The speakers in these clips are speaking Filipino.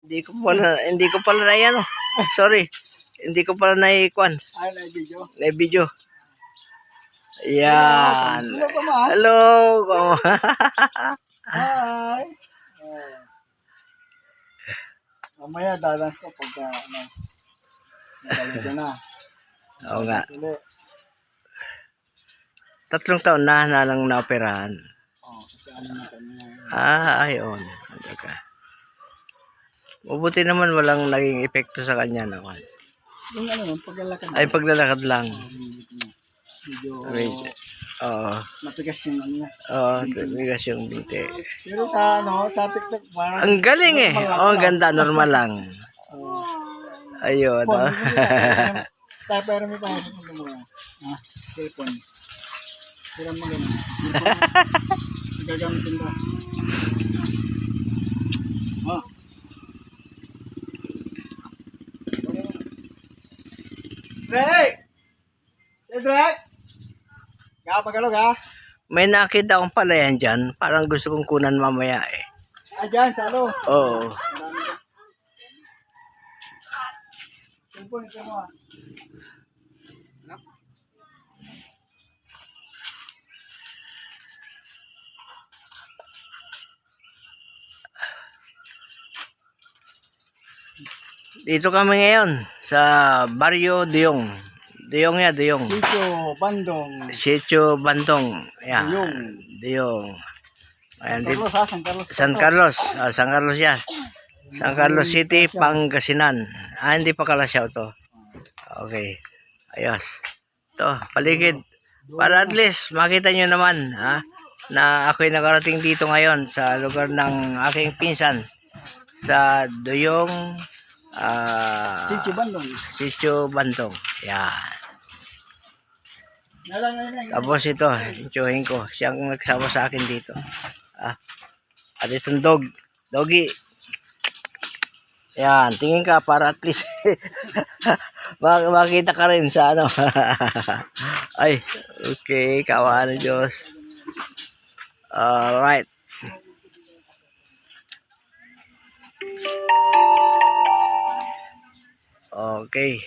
Hindi ko pala na yan. Sorry. Hindi ko pala na-ikuan. Ay, na-video. Na-video. Yan. Hello, Kama. Hello. Hi. Mamaya dadans ko pagka nagaling ka na. Oo nga. Sili. 3 taon na lang naoperahan. Kasi ano na kanya. Ayun. Mabuti naman walang naging epekto sa kanya naman. Yung ano yun, paglalakad. Ay, paglalakad lang. Medyo Oo. matigas yung ano niya. Oo, tumigas yung binti. Pero sa TikTok, parang... Ang galing eh. Oh, ang ganda. Normal lang. Ayun. Pero may pa cellphone. Pero mo ganun. Gagamitin ba? Drake! Drake! Pagalog ha? May nakita akong palayan dyan. Parang gusto kong kunan mamaya eh. Dyan, sa ano? Oo. Cellphone, ito mo ha. Dito kami ngayon sa Barrio Duyong. Duyong ya, Duyong. Sitio Bandong. Sitio Bandong. Yan. Duyong. Duyong. Ayan, dito. Carlos ha, San Carlos. San Carlos. San Carlos yan. San Carlos City, Pangasinan. Hindi pa Kalasyaw to. Okay. Ayos. Ito, paligid. Para at least makita nyo naman na ako'y nakarating dito ngayon sa lugar ng aking pinsan sa Duyong Sitio Bandong. Sitio Bandong. Yan. Tapos ito, itsuhin ko. Siyang nagsawa sa akin dito. At itong doggy. Yan, tingin ka para at least makita ka rin sa ano. Ay, okay, kawa ng Diyos. Alright. Okay.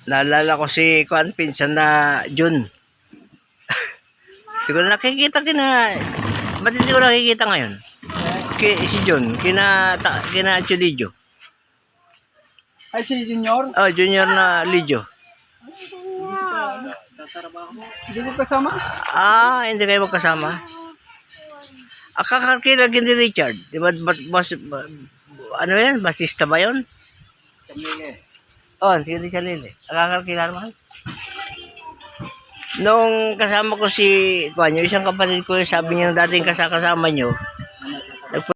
Naalala ko si Kuan, pinsan na Jun. Siguro nakikita ba't hindi ko nakikita ngayon? Si Jun, kina Chulijo. Ay, si Junior? Oh, Junior na Lijo. Hindi ko kasama? Hindi kayo magkasama. Kakarkila ni Richard. Di ba, ano yan? Basista ba yun? Camille. Si Richard Lille. Kakarkila naman. Nung kasama ko si Kuan, yung isang kapatid ko, sabi niya dating kasama nyo,